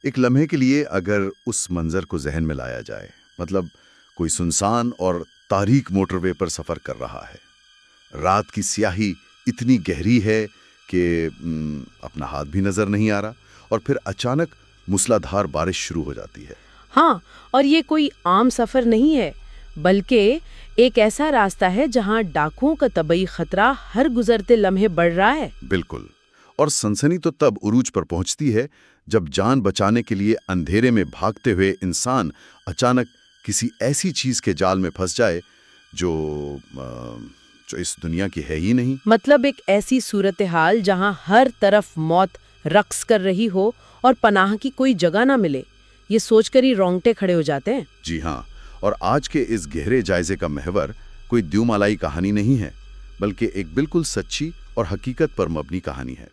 ایک لمحے کے لیے اگر اس منظر کو ذہن میں لایا جائے، مطلب کوئی سنسان اور تاریک موٹر وے پر سفر کر رہا ہے، رات کی سیاہی اتنی گہری ہے کہ اپنا ہاتھ بھی نظر نہیں آ رہا، اور پھر اچانک موسلادھار بارش شروع ہو جاتی ہے۔ ہاں، اور یہ کوئی عام سفر نہیں ہے، بلکہ ایک ایسا راستہ ہے جہاں ڈاکوؤں کا طبعی خطرہ ہر گزرتے لمحے بڑھ رہا ہے۔ بالکل، اور سنسنی تو تب عروج پر پہنچتی ہے جب جان بچانے کے لیے اندھیرے میں بھاگتے ہوئے انسان اچانک کسی ایسی چیز کے جال میں پھنس جائے جو اس دنیا کی ہے ہی نہیں۔ مطلب ایک ایسی صورتحال جہاں ہر طرف موت رقص کر رہی ہو اور پناہ کی کوئی جگہ نہ ملے، یہ سوچ کر ہی رونگٹے کھڑے ہو جاتے ہیں۔ جی ہاں، اور آج کے اس گہرے جائزے کا محور کوئی دیومالائی کہانی نہیں ہے، بلکہ ایک بالکل سچی اور حقیقت پر مبنی کہانی ہے۔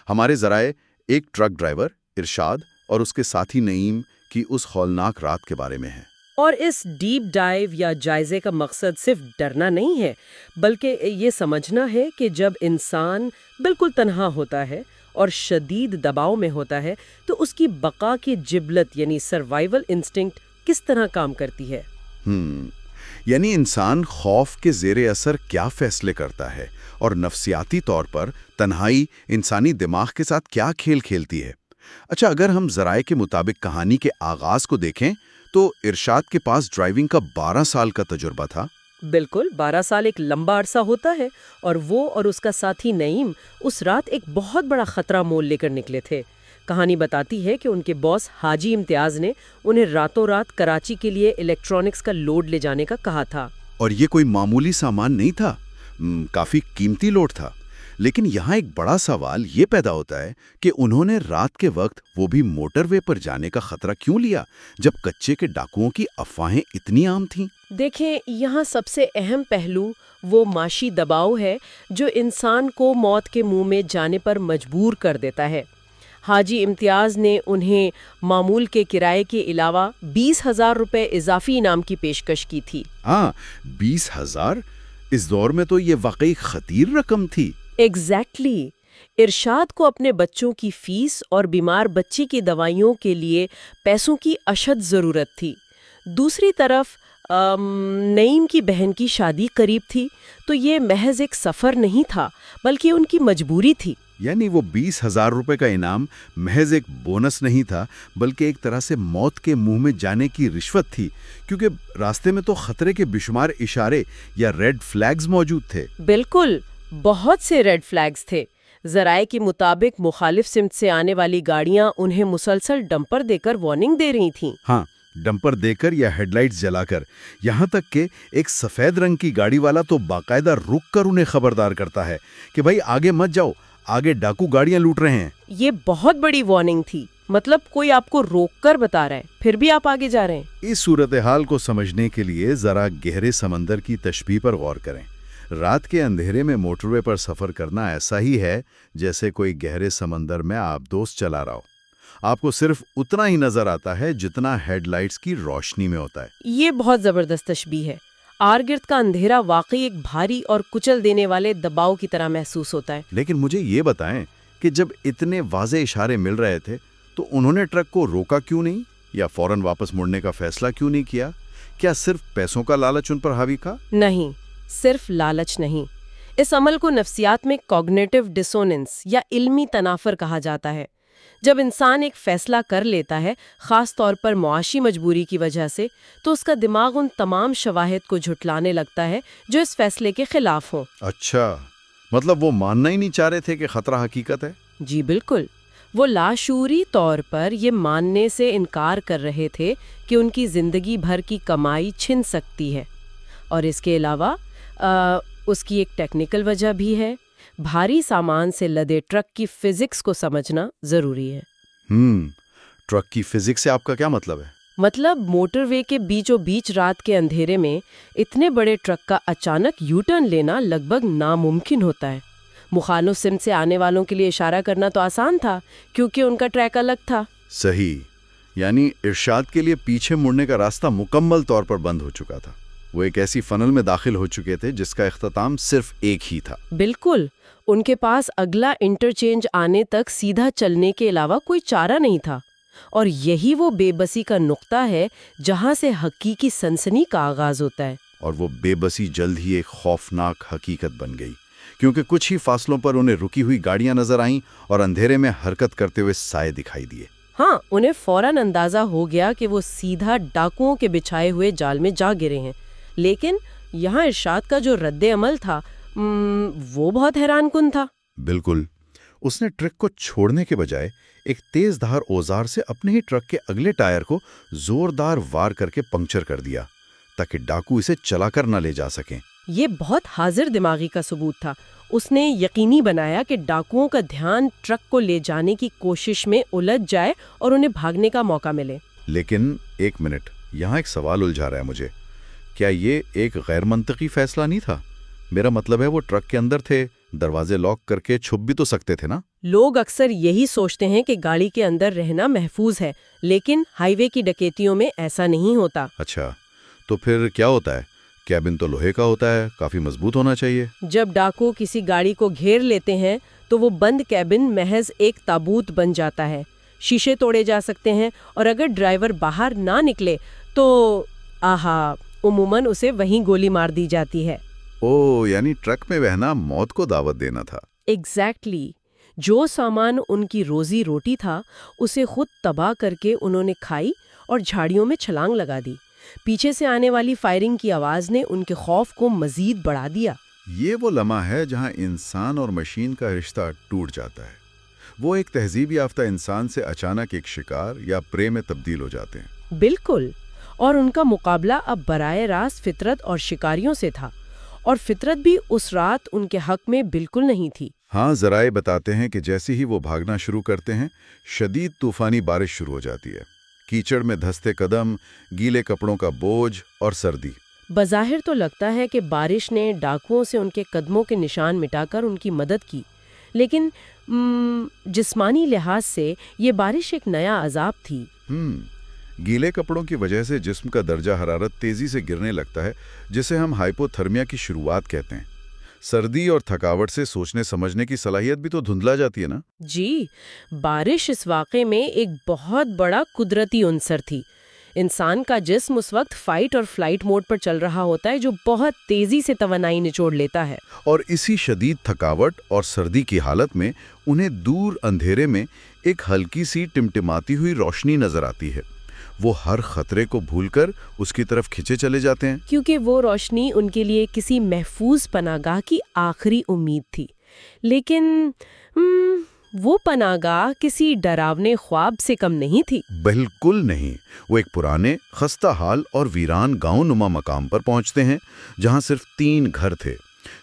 ہمارے ذرائع ایک ٹرک ڈرائیور ارشاد اور اس کے ساتھی نعیم کی اس ہولناک رات کے بارے میں ہے۔ اور اس ڈیپ ڈائیو یا جائزے کا مقصد صرف ڈرنا نہیں ہے، بلکہ یہ سمجھنا ہے کہ جب انسان بالکل تنہا ہوتا ہے اور شدید دباؤ میں ہوتا ہے تو اس کی بقا کی جبلت یعنی سروائیول انسٹنکٹ کس طرح کام کرتی ہے۔ یعنی انسان خوف کے زیر اثر کیا فیصلے کرتا ہے، اور نفسیاتی طور پر تنہائی انسانی دماغ کے ساتھ کیا کھیل کھیلتی ہے۔ اچھا، اگر ہم ذرائع کے مطابق کہانی کے آغاز کو دیکھیں تو ارشاد کے پاس ڈرائیونگ کا 12 سال کا تجربہ تھا۔ بالکل، 12 سال ایک لمبا عرصہ ہوتا ہے، اور وہ اور اس کا ساتھی نعیم اس رات ایک بہت بڑا خطرہ مول لے کر نکلے تھے۔ کہانی بتاتی ہے کہ ان کے باس حاجی امتیاز نے انہیں راتوں رات کراچی کے لیے الیکٹرانکس کا لوڈ لے جانے کا کہا تھا۔ اور یہ کوئی معمولی سامان نہیں تھا، کافی قیمتی لوڈ تھا۔ لیکن یہاں ایک بڑا سوال یہ پیدا ہوتا ہے کہ انہوں نے رات کے وقت وہ بھی موٹر وے پر جانے کا خطرہ کیوں لیا جب کچے کے ڈاکوؤں کی افواہیں اتنی عام تھیں؟ دیکھیں، یہاں سب سے اہم پہلو وہ معاشی دباؤ ہے جو انسان کو موت کے منہ میں جانے پر مجبور کر دیتا ہے۔ حاجی امتیاز نے انہیں معمول کے کرائے کے علاوہ 20,000 روپے اضافی انعام کی پیشکش کی تھی۔ 20,000؟ اس دور میں تو یہ واقعی خطیر رقم تھی۔ ایگزیکٹلی، ارشاد کو اپنے بچوں کی فیس اور بیمار بچی کی دوائیوں کے لیے پیسوں کی اشد ضرورت تھی۔ دوسری طرف نعیم کی بہن کی شادی قریب تھی، تو یہ محض ایک سفر نہیں تھا بلکہ ان کی مجبوری تھی۔ یعنی وہ 20,000 روپے کا انعام محض ایک بونس نہیں تھا، بلکہ ایک طرح سے موت کے منہ میں جانے کی رشوت تھی، کیونکہ راستے میں تو خطرے کے بے شمار اشارے یا ریڈ فلیگز موجود تھے۔ بالکل، بہت سے ریڈ فلیگز تھے۔ ذرائع کے مطابق مخالف سمت سے آنے والی گاڑیاں انہیں مسلسل ڈمپر دے کر وارننگ دے رہی تھیں۔ ہاں، ڈمپر دے کر یا ہیڈ لائٹس جلا کر، یہاں تک کہ ایک سفید رنگ کی گاڑی والا تو باقاعدہ رک کر انہیں خبردار کرتا ہے کہ بھائی آگے مت جاؤ، آگے ڈاکو گاڑیاں لوٹ رہے ہیں۔ یہ بہت بڑی وارننگ تھی، مطلب کوئی آپ کو روک کر بتا رہا ہے پھر بھی آپ آگے جا رہے ہیں۔ اس صورتحال کو سمجھنے کے لیے ذرا گہرے سمندر کی تشبیہ پر غور کریں۔ رات کے اندھیرے میں موٹر وے پر سفر کرنا ایسا ہی ہے جیسے کوئی گہرے سمندر میں آپ دوست چلا رہا ہو۔ آپ کو صرف اتنا ہی نظر آتا ہے جتنا ہیڈ لائٹس کی روشنی میں ہوتا ہے۔ یہ بہت زبردست تشبیہ ہے۔ آرگرد کا اندھیرا واقعی ایک بھاری اور کچل دینے والے دباؤ کی طرح محسوس ہوتا ہے۔ لیکن مجھے یہ بتائیں کہ جب اتنے واضح اشارے مل رہے تھے تو انہوں نے ٹرک کو روکا کیوں نہیں، یا فوراً واپس مڑنے کا فیصلہ کیوں نہیں کیا؟ کیا صرف پیسوں کا لالچ ان پر حاوی تھا؟ نہیں، صرف لالچ نہیں۔ اس عمل کو نفسیات میں کوگنیٹو ڈسوننس یا علمی تنافر کہا جاتا ہے۔ جب انسان ایک فیصلہ کر لیتا ہے، خاص طور پر معاشی مجبوری کی وجہ سے، تو اس کا دماغ ان تمام شواہد کو جھٹلانے لگتا ہے جو اس فیصلے کے خلاف ہوں۔ اچھا، مطلب وہ ماننا ہی نہیں چاہ رہے تھے کہ خطرہ حقیقت ہے؟ جی بالکل، وہ لاشعوری طور پر یہ ماننے سے انکار کر رہے تھے کہ ان کی زندگی بھر کی کمائی چھن سکتی ہے۔ اور اس کے علاوہ اس کی ایک ٹیکنیکل وجہ بھی ہے۔ بھاری سامان سے لدے ٹرک کی فزکس کو سمجھنا ضروری ہے۔ ٹرک کی فزکس سے آپ کا کیا مطلب ہے؟ مطلب موٹر وے کے بیچوں بیچ رات کے اندھیرے میں اتنے بڑے ٹرک کا اچانک یو ٹرن لینا لگ بھگ ناممکن ہوتا ہے۔ مخالف سمت سے آنے والوں کے لیے اشارہ کرنا تو آسان تھا کیونکہ ان کا ٹریک الگ تھا۔ صحیح، یعنی ارشاد کے لیے پیچھے مڑنے کا راستہ مکمل طور پر بند ہو چکا تھا۔ وہ ایک ایسی فنل میں داخل ہو چکے تھے جس کا اختتام صرف ایک ہی تھا۔ بالکل، ان کے پاس اگلا انٹرچینج آنے تک سیدھا چلنے کے علاوہ کوئی چارہ نہیں تھا۔ اور یہی وہ بے بسی کا نقطہ ہے جہاں سے حقیقی سنسنی کا آغاز ہوتا ہے۔ اور وہ بے بسی جلد ہی ایک خوفناک حقیقت بن گئی، کیونکہ کچھ ہی فاصلوں پر انہیں رکی ہوئی گاڑیاں نظر آئیں اور اندھیرے میں حرکت کرتے ہوئے سائے دکھائی دیے۔ ہاں، انہیں فوراً اندازہ ہو گیا کہ وہ سیدھا ڈاکوؤں کے بچھائے ہوئے جال میں جا گرے ہیں، لیکن یہاں ارشاد کا جو رد عمل تھا وہ بہت حیران کن تھا۔ بالکل، اس نے ٹرک کو چھوڑنے کے بجائے ایک تیز دھار اوزار سے اپنے ہی ٹرک کے اگلے ٹائر کو زوردار وار کر کے پنکچر کر دیا تاکہ ڈاکو اسے چلا کر نہ لے جا سکیں۔ یہ بہت حاضر دماغی کا ثبوت تھا۔ اس نے یقینی بنایا کہ ڈاکوؤں کا دھیان ٹرک کو لے جانے کی کوشش میں الجھ جائے اور انہیں بھاگنے کا موقع ملے۔ لیکن ایک منٹ، یہاں ایک سوال الجھا رہا ہے مجھے۔ کیا یہ ایک غیر منطقی فیصلہ نہیں تھا؟ میرا مطلب ہے وہ ٹرک کے اندر تھے، دروازے لاک کر کے چھپ بھی تو سکتے تھے نا؟ لوگ اکثر یہی سوچتے ہیں کہ گاڑی کے اندر رہنا محفوظ ہے، لیکن ہائی وے کی ڈکیتیوں میں ایسا نہیں ہوتا۔ اچھا، تو پھر کیا ہوتا ہے؟ کیبن تو لوہے کا ہوتا ہے، کافی مضبوط ہونا چاہیے۔ جب ڈاکو کسی گاڑی کو گھیر لیتے ہیں تو وہ بند کیبن محض ایک تابوت بن جاتا ہے۔ شیشے توڑے جا سکتے ہیں اور اگر ڈرائیور باہر نہ نکلے تو عموماً اسے وہیں گولی مار دی جاتی ہے۔ او، یعنی ٹرک میں بہنا موت کو دعوت دینا تھا۔ ایگزیکٹلی، جو سامان ان کی روزی روٹی تھا اسے خود تباہ کر کے انہوں نے کھائی اور جھاڑیوں میں چھلانگ لگا دی۔ پیچھے سے آنے والی فائرنگ کی آواز نے ان کے خوف کو مزید بڑھا دیا۔ یہ وہ لمحہ ہے جہاں انسان اور مشین کا رشتہ ٹوٹ جاتا ہے۔ وہ ایک تہذیب یافتہ انسان سے اچانک ایک شکار یا پرے میں تبدیل ہو جاتے ہیں۔ بالکل، اور ان کا مقابلہ اب براہ راست فطرت اور شکاریوں سے تھا، اور فطرت بھی اس رات ان کے حق میں بالکل نہیں تھی۔ ہاں، ذرائع بتاتے ہیں کہ جیسے ہی وہ بھاگنا شروع کرتے ہیں، شدید طوفانی بارش شروع ہو جاتی ہے۔ کیچڑ میں دھستے قدم، گیلے کپڑوں کا بوجھ اور سردی۔ بظاہر تو لگتا ہے کہ بارش نے ڈاکوؤں سے ان کے قدموں کے نشان مٹا کر ان کی مدد کی، لیکن جسمانی لحاظ سے یہ بارش ایک نیا عذاب تھی۔ گیلے کپڑوں کی وجہ سے جسم کا درجہ حرارت تیزی سے گرنے لگتا ہے، جسے ہم ہائپوتھرمیا کی شروعات کہتے ہیں۔ سردی اور تھکاوٹ سے سوچنے سمجھنے کی صلاحیت بھی تو دھندلا جاتی ہے نا؟ جی، بارش اس واقعے میں ایک بہت بڑا قدرتی عنصر تھی۔ انسان کا جسم اس وقت فائٹ اور فلائٹ موڈ پر چل رہا ہوتا ہے، جو بہت تیزی سے توانائی نچوڑ لیتا ہے۔ اور اسی شدید تھکاوٹ اور سردی کی حالت میں انہیں دور اندھیرے میں ایک ہلکی سی ٹمٹماتی ہوئی روشنی نظر آتی ہے۔ وہ ہر خطرے کو بھول کر اس کی طرف کھینچے چلے جاتے ہیں، کیونکہ وہ روشنی ان کے لیے کسی محفوظ پناہ گاہ کی آخری امید تھی۔ لیکن وہ پناہ گاہ کسی ڈراونے خواب سے کم نہیں تھی۔ بالکل نہیں۔ وہ ایک پرانے، خستہ حال اور ویران گاؤں نما مقام پر پہنچتے ہیں، جہاں صرف 3 گھر تھے۔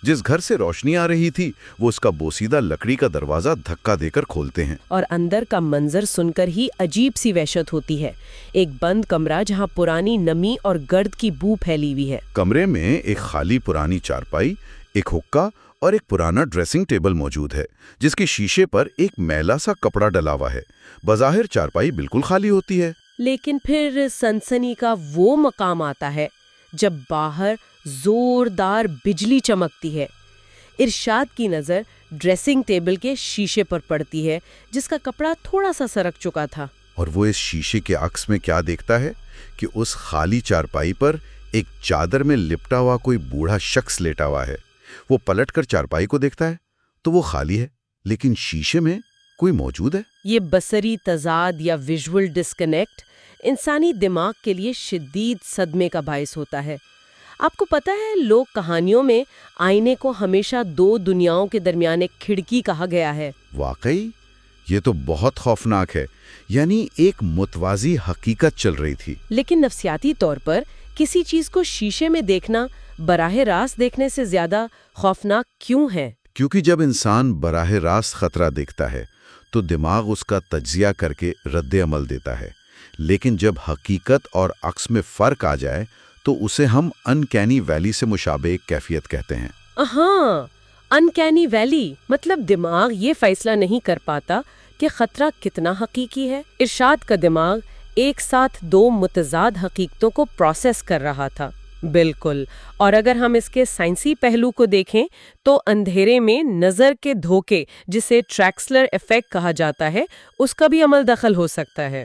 جس گھر سے روشنی آ رہی تھی، وہ اس کا بوسیدہ لکڑی کا دروازہ دھکا دے کر کھولتے ہیں۔ اور اندر کا منظر سن کر ہی عجیب سی وحشت ہوتی ہے۔ ایک بند کمرہ جہاں پرانی نمی اور گرد کی بو پھیلی ہوئی ہے۔ کمرے میں ایک خالی پرانی چارپائی، ایک حقہ اور ایک پرانا ڈریسنگ ٹیبل موجود ہے، جس کے شیشے پر ایک میلا سا کپڑا ڈلا ہوا ہے۔ بظاہر چارپائی بالکل خالی ہوتی ہے، لیکن پھر سنسنی کا وہ مقام آتا ہے جب باہر زوردار بجلی چمکتی ہے۔ ارشاد کی نظر ڈریسنگ ٹیبل کے شیشے پر پڑتی ہے، جس کا کپڑا تھوڑا سا سرک چکا تھا۔ اور وہ اس شیشے کے عکس میں کیا دیکھتا ہے کہ اس خالی چارپائی پر ایک چادر میں لپٹا ہوا کوئی بوڑھا شخص لیٹا ہوا ہے۔ وہ پلٹ کر چارپائی کو دیکھتا ہے تو وہ خالی ہے، لیکن شیشے میں کوئی موجود ہے۔ یہ بصری تضاد یا ویژول ڈسکنیکٹ انسانی دماغ کے لیے شدید صدمے کا باعث ہوتا ہے۔ آپ کو پتہ ہے، لوگ کہانیوں میں آئینے کو ہمیشہ 2 دنیاؤں کے درمیان ایک کھڑکی کہا گیا ہے۔ واقعی یہ تو بہت خوفناک ہے، یعنی ایک متوازی حقیقت چل رہی تھی۔ لیکن نفسیاتی طور پر کسی چیز کو شیشے میں دیکھنا براہ راست دیکھنے سے زیادہ خوفناک کیوں ہے؟ کیونکہ جب انسان براہ راست خطرہ دیکھتا ہے تو دماغ اس کا تجزیہ کر کے رد عمل دیتا ہے، لیکن جب حقیقت اور عکس میں فرق آ جائے تو اسے ہم انکینی ویلی سے مشابہ کیفیت کہتے ہیں۔ ہاں، انکینی ویلی مطلب دماغ یہ فیصلہ نہیں کر پاتا کہ خطرہ کتنا حقیقی ہے۔ ارشاد کا دماغ ایک ساتھ 2 متضاد حقیقتوں کو پروسیس کر رہا تھا۔ بالکل، اور اگر ہم اس کے سائنسی پہلو کو دیکھیں تو اندھیرے میں نظر کے دھوکے، جسے ٹریکسلر ایفیکٹ کہا جاتا ہے، اس کا بھی عمل دخل ہو سکتا ہے۔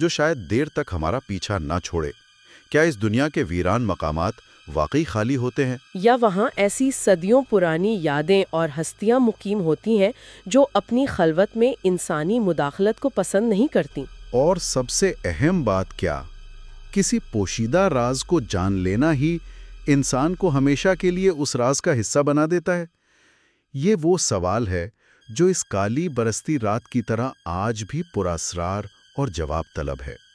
جو شاید دیر تک ہمارا پیچھا نہ چھوڑے؟ کیا اس دنیا کے ویران مقامات واقعی خالی ہوتے ہیں؟ یا وہاں ایسی صدیوں پرانی یادیں اور ہستیاں مقیم ہوتی ہیں جو اپنی خلوت میں انسانی مداخلت کو پسند نہیں کرتی؟ اور سب سے اہم بات کیا، کسی پوشیدہ راز کو جان لینا ہی انسان کو ہمیشہ کے لیے اس راز کا حصہ بنا دیتا ہے؟ یہ وہ سوال ہے جو اس کالی برستی رات کی طرح آج بھی پراسرار اور جواب طلب ہے۔